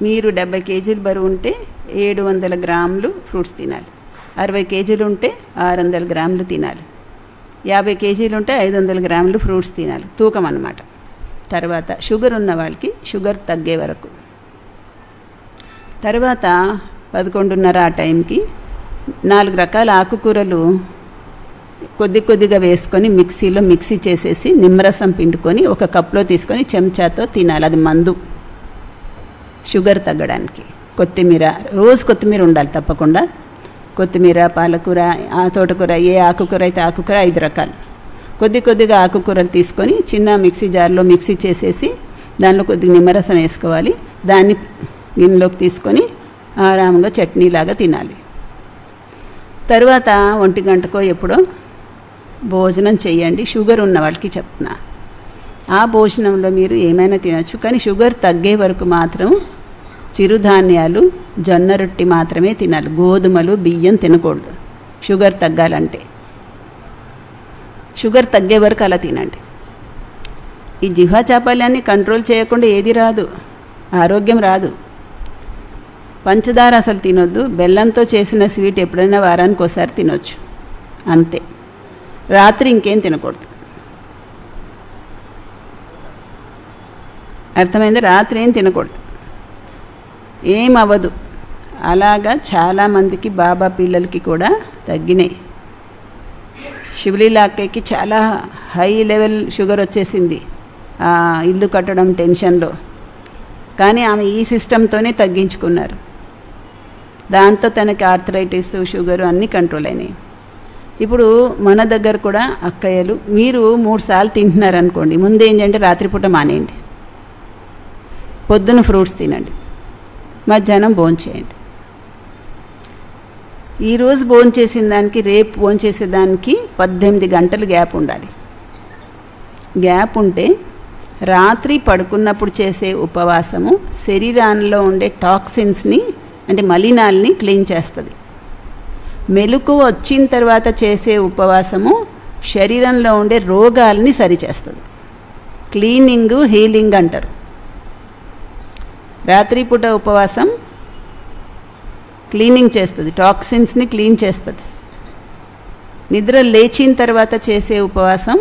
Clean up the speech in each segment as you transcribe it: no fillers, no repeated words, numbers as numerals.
మీరు 70 కేజీలు బరువు ఉంటే 700 గ్రాములు ఫ్రూట్స్ తినాలి. 60 కేజీలు ఉంటే 600 గ్రాములు తినాలి. 50 కేజీలు ఉంటే 500 గ్రాములు ఫ్రూట్స్ తినాలి. తూకం అన్నమాట. తర్వాత షుగర్ ఉన్న వాళ్ళకి షుగర్ తగ్గే వరకు. తర్వాత 11:30 ఆ టైంకి 4 రకాల ఆకుకూరలు కొద్దిగా వేసుకొని మిక్సీ చేసేసి నిమ్మరసం పిండుకొని ఒక కప్లో తీసుకొని చెంచాతో తినాలి. అది మందు షుగర్ తగ్గడానికి. కొత్తిమీర, రోజు కొత్తిమీర ఉండాలి తప్పకుండా. కొత్తిమీర, పాలకూర, తోటకూర, ఏ ఆకుకూర అయితే ఆకుకూర 5 రకాలు. కొద్దిగా ఆకుకూరలు తీసుకొని చిన్న మిక్సీ జార్లో మిక్సీ చేసేసి దానిలో కొద్దిగా నిమ్మరసం వేసుకోవాలి. దాన్ని గిన్నెలోకి తీసుకొని ఆరామంగా చట్నీలాగా తినాలి. తర్వాత 1 గంటకో ఎప్పుడో భోజనం చేయండి. షుగర్ ఉన్న వాళ్ళకి చెప్తున్నా. ఆ భోజనంలో మీరు ఏమైనా తినచ్చు, కానీ షుగర్ తగ్గే వరకు మాత్రం చిరుధాన్యాలు, జొన్న రొట్టి మాత్రమే తినాలి. గోధుమలు, బియ్యం తినకూడదు షుగర్ తగ్గాలంటే. షుగర్ తగ్గే వరకు అలా తినండి. ఈ జిహ్వా చాపల్యాన్ని కంట్రోల్ చేయకుండా ఏది రాదు, ఆరోగ్యం రాదు. పంచదార అసలు తినొద్దు. బెల్లంతో చేసిన స్వీట్ ఎప్పుడైనా వారానికి ఒకసారి తినొచ్చు, అంతే. రాత్రి ఇంకేం తినకూడదు. అర్థమైంది? రాత్రి ఏం తినకూడదు, ఏం అవ్వదు. అలాగా చాలామందికి బాబా పిల్లలకి కూడా తగ్గినాయి. శివలీల అక్కకి చాలా హై లెవెల్ షుగర్ వచ్చేసింది ఇల్లు కట్టడం టెన్షన్లో. కానీ ఆమె ఈ సిస్టంతోనే తగ్గించుకున్నారు. దాంతో తనకి ఆర్థరైటిస్, షుగరు అన్నీ కంట్రోల్ అయినాయి. ఇప్పుడు మన దగ్గర కూడా అక్కయ్యలు, మీరు 3 సార్లు తింటున్నారనుకోండి, ముందు ఏంటంటే రాత్రిపూట మానేయండి. పొద్దున ఫ్రూట్స్ తినండి, మధ్యాహ్నం భోంచేయండి. ఈరోజు భోంచేసిన దానికి రేపు భోంచేసేదానికి 18 గంటలు గ్యాప్ ఉండాలి. గ్యాప్ ఉంటే రాత్రి పడుకున్నప్పుడు చేసే ఉపవాసము శరీరంలో ఉండే టాక్సిన్స్ని, అంటే మలినాల్ని క్లీన్ చేస్తుంది. మెలకువ వచ్చిన తర్వాత చేసే ఉపవాసము శరీరంలో ఉండే రోగాల్ని సరిచేస్తుంది. క్లీనింగ్, హీలింగ్ అంటారు. రాత్రిపూట ఉపవాసం క్లీనింగ్ చేస్తుంది, టాక్సిన్స్ని క్లీన్ చేస్తుంది. నిద్ర లేచిన తర్వాత చేసే ఉపవాసం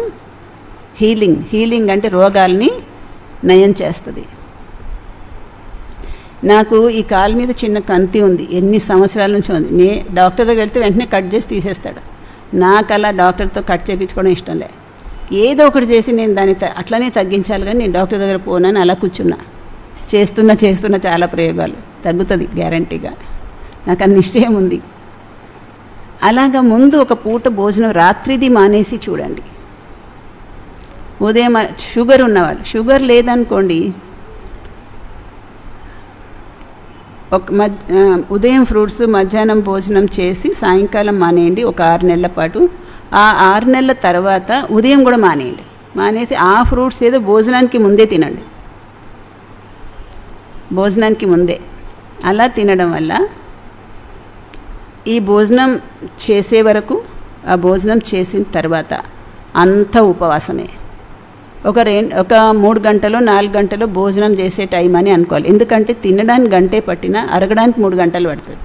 హీలింగ్ అంటే రోగాల్ని నయం చేస్తుంది. నాకు ఈ కాలు మీద చిన్న కంతి ఉంది, ఎన్ని సంవత్సరాల నుంచి ఉంది. డాక్టర్ దగ్గర వెళ్తే వెంటనే కట్ చేసి తీసేస్తాడు. నాకు అలా డాక్టర్తో కట్ చేయించుకోవడం ఇష్టం లే. ఏదో ఒకటి చేసి నేను దాన్ని అట్లనే తగ్గించాలి, కానీ నేను డాక్టర్ దగ్గర పోనని అలా కూర్చున్నా. చేస్తున్నా చాలా ప్రయోగాలు, తగ్గుతుంది గ్యారంటీగా. నాకు ఆ నిశ్చయం ఉంది. అలాగా ముందు ఒక పూట భోజనం రాత్రిది మానేసి చూడండి. ఉదయం షుగర్ ఉన్నవాళ్ళు, షుగర్ లేదనుకోండి, ఉదయం ఫ్రూట్స్, మధ్యాహ్నం భోజనం చేసి సాయంకాలం మానేయండి ఒక 6 నెలల పాటు. ఆ 6 నెలల తర్వాత ఉదయం కూడా మానేయండి. మానేసి ఆ ఫ్రూట్స్ ఏదో భోజనానికి ముందే తినండి, భోజనానికి ముందే. అలా తినడం వల్ల ఈ భోజనం చేసే వరకు, ఆ భోజనం చేసిన తర్వాత అంత ఉపవాసమే. ఒక 3 గంటలో 4 గంటలో భోజనం చేసే టైం అని అనుకోవాలి. ఎందుకంటే తినడానికి గంటే పట్టినా అరగడానికి 3 గంటలు పడుతుంది.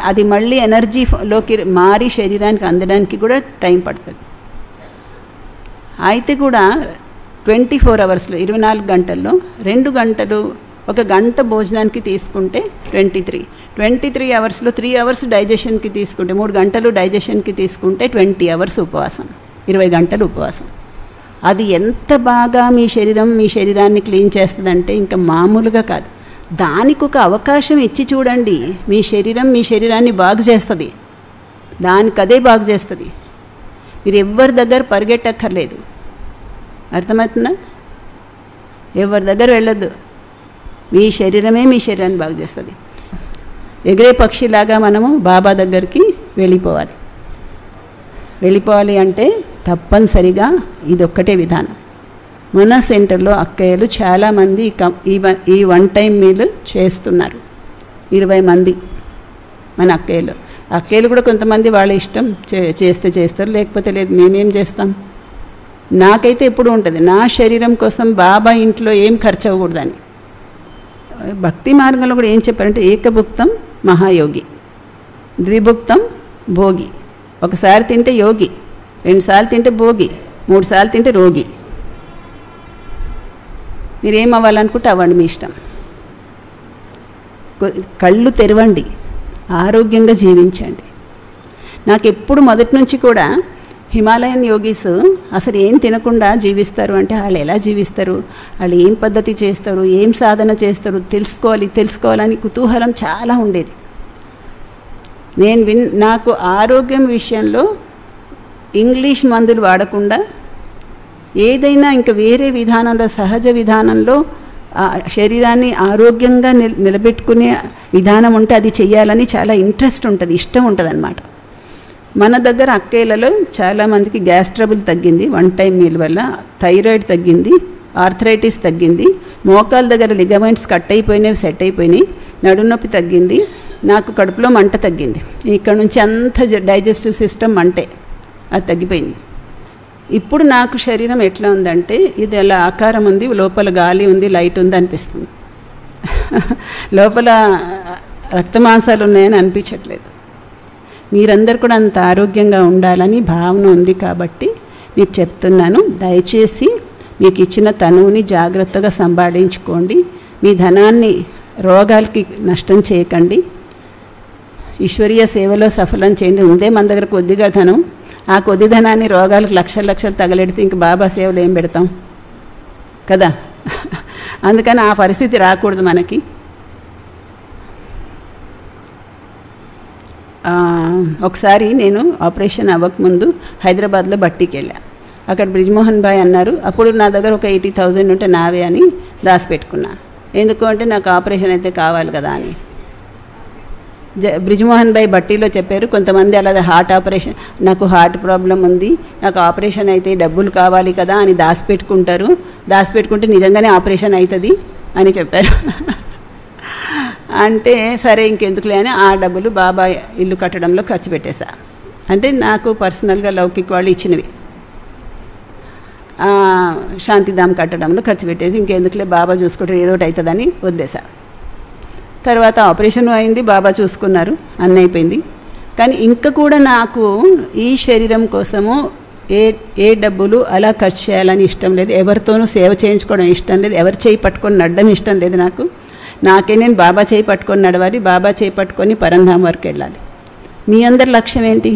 అది మళ్ళీ ఎనర్జీలోకి మారి శరీరానికి అందడానికి కూడా టైం పడుతుంది. అయితే కూడా 24 అవర్స్లో 24 గంటల్లో 2 గంటలు, 1 గంట భోజనానికి తీసుకుంటే 23 అవర్స్లో 3 అవర్స్ డైజెషన్కి తీసుకుంటే, 3 గంటలు డైజెషన్కి తీసుకుంటే 20 అవర్స్ ఉపవాసం, 20 గంటలు ఉపవాసం. అది ఎంత బాగా మీ శరీరాన్ని క్లీన్ చేస్తుందంటే ఇంకా మామూలుగా కాదు. దానికి ఒక అవకాశం ఇచ్చి చూడండి. మీ శరీరాన్ని బాగు చేస్తుంది, దానికదే బాగు చేస్తుంది. మీరు ఎవరి దగ్గర పరిగెట్టక్కర్లేదు. అర్థమవుతుందా? ఎవరి దగ్గర వెళ్ళొద్దు. మీ శరీరాన్ని బాగు చేస్తుంది. ఎగిరే పక్షిలాగా మనము బాబా దగ్గరికి వెళ్ళిపోవాలి అంటే తప్పనిసరిగా ఇదొక్కటే విధానం. మన సెంటర్లో అక్కయ్యలు చాలామంది ఈ 1 టైం మీల్ చేస్తున్నారు. 20 మంది మన అక్కయ్యలు కూడా కొంతమంది వాళ్ళ ఇష్టం, చేస్తే చేస్తారు, లేకపోతే లేదు. మేమేం చేస్తాం? నాకైతే ఎప్పుడు ఉంటుంది, నా శరీరం కోసం బాబా ఇంట్లో ఏం ఖర్చు అవ్వకూడదని. భక్తి మార్గంలో కూడా ఏం చెప్పారంటే ఏకభుక్తం మహాయోగి, ద్విభుక్తం భోగి. ఒకసారి తింటే యోగి, 2 సార్లు తింటే భోగి, 3 సార్లు తింటే రోగి. మీరేం అవ్వాలనుకుంటే అవ్వండి, మీ ఇష్టం. కళ్ళు తెరవండి, ఆరోగ్యంగా జీవించండి. నాకు ఎప్పుడు మొదటి నుంచి కూడా హిమాలయన్ యోగీస్ అసలు ఏం తినకుండా జీవిస్తారు అంటే వాళ్ళు ఎలా జీవిస్తారు, వాళ్ళు ఏం పద్ధతి చేస్తారు, ఏం సాధన చేస్తారు తెలుసుకోవాలని కుతూహలం చాలా ఉండేది. నాకు ఆరోగ్యం విషయంలో ఇంగ్లీష్ మందులు వాడకుండా ఏదైనా ఇంకా వేరే విధానంలో, సహజ విధానంలో శరీరాన్ని ఆరోగ్యంగా నిలబెట్టుకునే విధానం ఉంటే అది చెయ్యాలని చాలా ఇంట్రెస్ట్ ఉంటుంది, ఇష్టం ఉంటుంది అన్నమాట. మన దగ్గర అక్కేలలో చాలామందికి గ్యాస్ ట్రబుల్ తగ్గింది 1 టైం మీల్ వల్ల, థైరాయిడ్ తగ్గింది, ఆర్థరైటిస్ తగ్గింది, మోకాల దగ్గర లిగమెంట్స్ కట్ అయిపోయినవి సెట్ అయిపోయినాయి, నడునొప్పి తగ్గింది, నాకు కడుపులో మంట తగ్గింది. ఇక్కడ నుంచి అంత డైజెస్టివ్ సిస్టమ్ మంటే, అది తగ్గిపోయింది. ఇప్పుడు నాకు శరీరం ఎట్లా ఉందంటే ఇది అలా ఆకారం ఉంది, లోపల గాలి ఉంది, లైట్ ఉంది అనిపిస్తుంది. లోపల రక్తమాంసాలు ఉన్నాయని అనిపించట్లేదు. మీరందరూ కూడా అంత ఆరోగ్యంగా ఉండాలని భావన ఉంది కాబట్టి మీకు చెప్తున్నాను. దయచేసి మీకు ఇచ్చిన తనువుని జాగ్రత్తగా సంపాదించుకోండి. మీ ధనాన్ని రోగాలకి నష్టం చేయకండి. ఈశ్వరీయ సేవలో సఫలం చేయండి. ఉందే మన దగ్గర కొద్దిగా ధనం, ఆ కొద్ది ధనాన్ని రోగాలకు లక్షలు తగలెడితే ఇంక బాబా సేవలు ఏం పెడతాం కదా. అందుకని ఆ పరిస్థితి రాకూడదు మనకి. ఒకసారి నేను ఆపరేషన్ అవ్వకముందు హైదరాబాద్లో బట్టీకి వెళ్ళా. అక్కడ బ్రిజ్మోహన్ భాయ్ అన్నారు, అప్పుడు నా దగ్గర ఒక 80,000 ఉంటే నావే అని దాచిపెట్టుకున్నా. ఎందుకు అంటే నాకు ఆపరేషన్ అయితే కావాలి కదా అని. బ్రిజ్మోహన్ భాయ్ బట్టీలో చెప్పారు, కొంతమంది అలా హార్ట్ ఆపరేషన్, నాకు హార్ట్ ప్రాబ్లం ఉంది, నాకు ఆపరేషన్ అయితే డబ్బులు కావాలి కదా అని దాచిపెట్టుకుంటారు, దాచిపెట్టుకుంటే నిజంగానే ఆపరేషన్ అవుతుంది అని చెప్పారు. అంటే సరే ఇంకెందుకులే అని ఆ డబ్బులు బాబా ఇల్లు కట్టడంలో ఖర్చు పెట్టేశా. అంటే నాకు పర్సనల్గా లౌకిక వాళ్ళు ఇచ్చినవి శాంతిధామ్ కట్టడంలో ఖర్చు పెట్టేసి ఇంకెందుకులే బాబా చూసుకుంటే ఏదో ఒకటి అవుతుందని వదిలేసా. తర్వాత ఆపరేషన్ అయింది, బాబా చూసుకున్నారు, అన్నీ అయిపోయింది. కానీ ఇంకా కూడా నాకు ఈ శరీరం కోసము ఏ డబ్బులు అలా ఖర్చు చేయాలని ఇష్టం లేదు, ఎవరితోనూ సేవ చేయించుకోవడం ఇష్టం లేదు, ఎవరి చేయి పట్టుకొని నడడం ఇష్టం లేదు నాకు. నేను బాబా చేయి పట్టుకొని నడవాలి, బాబా చేయి పట్టుకొని పరంధాం వరకు వెళ్ళాలి. మీ అందరి లక్ష్యం ఏంటి?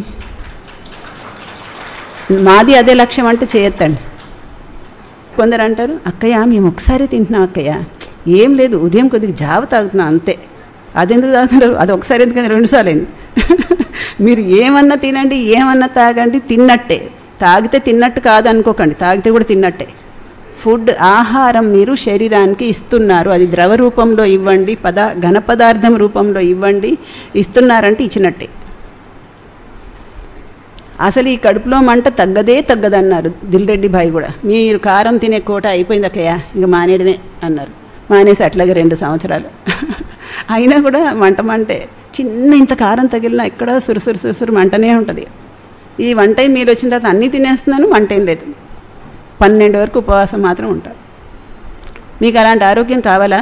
మాది అదే లక్ష్యం అంటే చేయొద్దండి. కొందరు అంటారు, అక్కయ్య మేము ఒకసారి తింటున్నాం అక్కయ్య, ఏం లేదు ఉదయం కొద్దిగా జావ తాగుతున్నాం అంతే. అదెందుకు తాగుతున్నారు? అది ఒకసారి ఎందుకని 2 సార్లు అయింది. మీరు ఏమన్నా తినండి, ఏమన్నా తాగండి, తిన్నట్టే. తాగితే తిన్నట్టు కాదు అనుకోకండి, తాగితే కూడా తిన్నట్టే. ఫుడ్ ఆహారం మీరు శరీరానికి ఇస్తున్నారు, అది ద్రవ రూపంలో ఇవ్వండి, ఘన పదార్థం రూపంలో ఇవ్వండి, ఇస్తున్నారంటే ఇచ్చినట్టే. అసలు ఈ కడుపులో మంట తగ్గదన్నారు దిల్రెడ్డి భాయ్ కూడా. మీరు కారం తినే కోట అయిపోయింది అక్కయ్య, ఇంకా మానేయడమే అన్నారు. మానేసి అట్లాగే 2 సంవత్సరాలు. అయినా కూడా మంటే, చిన్న ఇంత కారం తగిలినా ఎక్కడ సురుసురు మంటనే ఉంటుంది. ఈ 1 టైం మీరు వచ్చిన తర్వాత అన్నీ తినేస్తున్నాను, మంటేం లేదు. 12 వరకు ఉపవాసం మాత్రం ఉంటారు. మీకు అలాంటి ఆరోగ్యం కావాలా?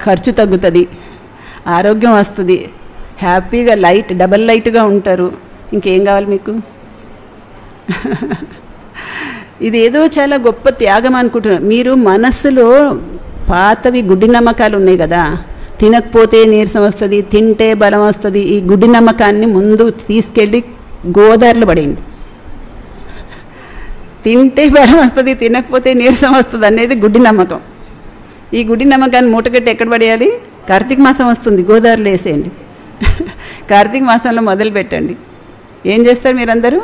ఖర్చు తగ్గుతుంది, ఆరోగ్యం వస్తుంది, హ్యాపీగా డబల్ లైట్గా ఉంటారు. ఇంకేం కావాలి మీకు? ఇదేదో చాలా గొప్ప త్యాగం అనుకుంటున్నారు మీరు. మనస్సులో పాతవి గుడ్డి నమ్మకాలు ఉన్నాయి కదా, తినకపోతే నీరసం వస్తుంది, తింటే బలం వస్తుంది. ఈ గుడ్డి నమ్మకాన్ని ముందు తీసుకెళ్ళి గోదావరిలో పడేయండి. తింటే బలం వస్తుంది, తినకపోతే నీరసం వస్తుంది అనేది గుడ్డి నమ్మకం. ఈ గుడ్డి నమ్మకాన్ని మూటగట్టి ఎక్కడ పడేయాలి? కార్తీక మాసం వస్తుంది, గోదావరిలో వేసేయండి. కార్తీక మాసంలో మొదలు పెట్టండి. ఏం చేస్తారు మీరందరూ?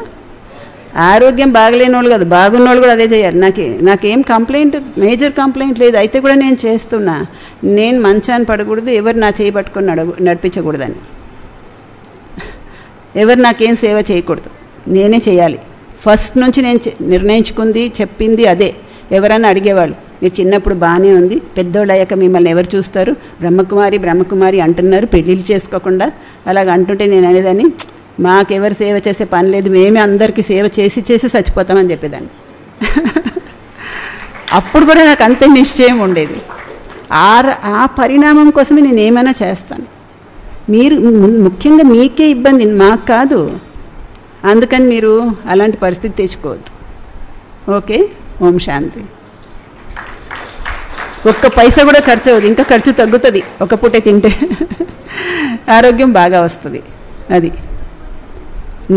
ఆరోగ్యం బాగలేని వాళ్ళు కదా, బాగున్న వాళ్ళు కూడా అదే చేయాలి. నాకేం మేజర్ కంప్లైంట్ లేదు, అయితే కూడా నేను చేస్తున్నా. నేను మంచాన్ని పడకూడదు, ఎవరు నా చేయి పట్టుకొని నడిపించకూడదని, ఎవరు నాకేం సేవ చేయకూడదు, నేనే చేయాలి. ఫస్ట్ నుంచి నేను నిర్ణయించుకుంది, చెప్పింది అదే. ఎవరైనా అడిగేవాళ్ళు, మీరు చిన్నప్పుడు బాగానే ఉంది, పెద్దోళ్ళు అయ్యాక మిమ్మల్ని ఎవరు చూస్తారు, బ్రహ్మకుమారి అంటున్నారు, పెళ్ళిళ్ళు చేసుకోకుండా అలాగ అంటుంటే నేను అనేదాన్ని, మాకెవరు సేవ చేసే పని లేదు, మేమే అందరికీ సేవ చేసి చచ్చిపోతామని చెప్పేదాన్ని. అప్పుడు కూడా నాకు అంతే నిశ్చయం ఉండేది. ఆ పరిణామం కోసమే నేను ఏమైనా చేస్తాను. మీరు ముఖ్యంగా మీకే ఇబ్బంది, మాకు కాదు. అందుకని మీరు అలాంటి పరిస్థితి తెచ్చుకోవద్దు. ఓకే, ఓం శాంతి. ఒక్క పైసా కూడా ఖర్చు అవ్వదు, ఇంకా ఖర్చు తగ్గుతుంది ఒక పూటే తింటే. ఆరోగ్యం బాగా వస్తుంది. అది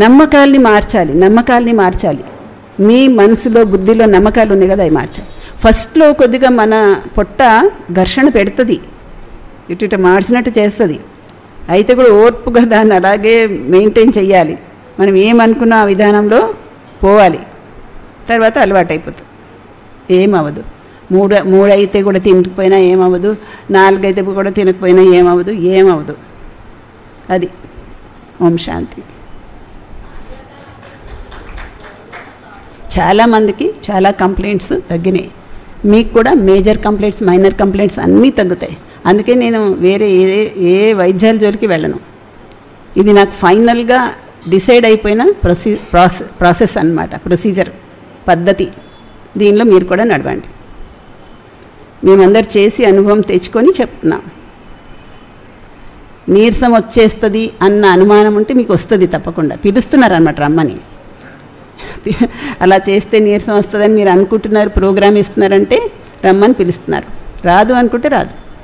నమ్మకాల్ని మార్చాలి. మీ మనసులో బుద్ధిలో నమ్మకాలు ఉన్నాయి కదా, అవి మార్చాలి. ఫస్ట్లో కొద్దిగా మన పొట్ట ఘర్షణ పెడుతుంది, ఇటు మార్చినట్టు చేస్తుంది. అయితే కూడా ఓర్పుగా దాన్ని అలాగే మెయింటైన్ చెయ్యాలి. మనం ఏమనుకున్న ఆ విధానంలో పోవాలి. తర్వాత అలవాటు అయిపోతుంది, ఏమవ్వదు. మూడు అయితే కూడా తినకపోయినా ఏమవ్వదు, 4 అయితే కూడా తినకపోయినా ఏమవ్వదు. అది ఓం శాంతి. చాలామందికి చాలా కంప్లైంట్స్ తగ్గినాయి. మీకు కూడా మేజర్ కంప్లైంట్స్, మైనర్ కంప్లైంట్స్ అన్నీ తగ్గుతాయి. అందుకే నేను వేరే ఏ వైద్యాల జోలికి వెళ్ళను. ఇది నాకు ఫైనల్గా డిసైడ్ అయిపోయిన ప్రాసెస్ అన్నమాట, ప్రొసీజర్, పద్ధతి. దీనిలో మీరు కూడా నడవండి. మేమందరు చేసి అనుభవం తెచ్చుకొని చెప్తున్నాం. నీరసం వచ్చేస్తుంది అన్న అనుమానం ఉంటే మీకు వస్తుంది తప్పకుండా. పిలుస్తున్నారు అన్నమాట రమ్మని. అలా చేస్తే నీరసం వస్తుందని మీరు అనుకుంటున్నారు, ప్రోగ్రామ్ ఇస్తున్నారంటే రమ్మని పిలుస్తున్నారు. రాదు అనుకుంటే రాదు.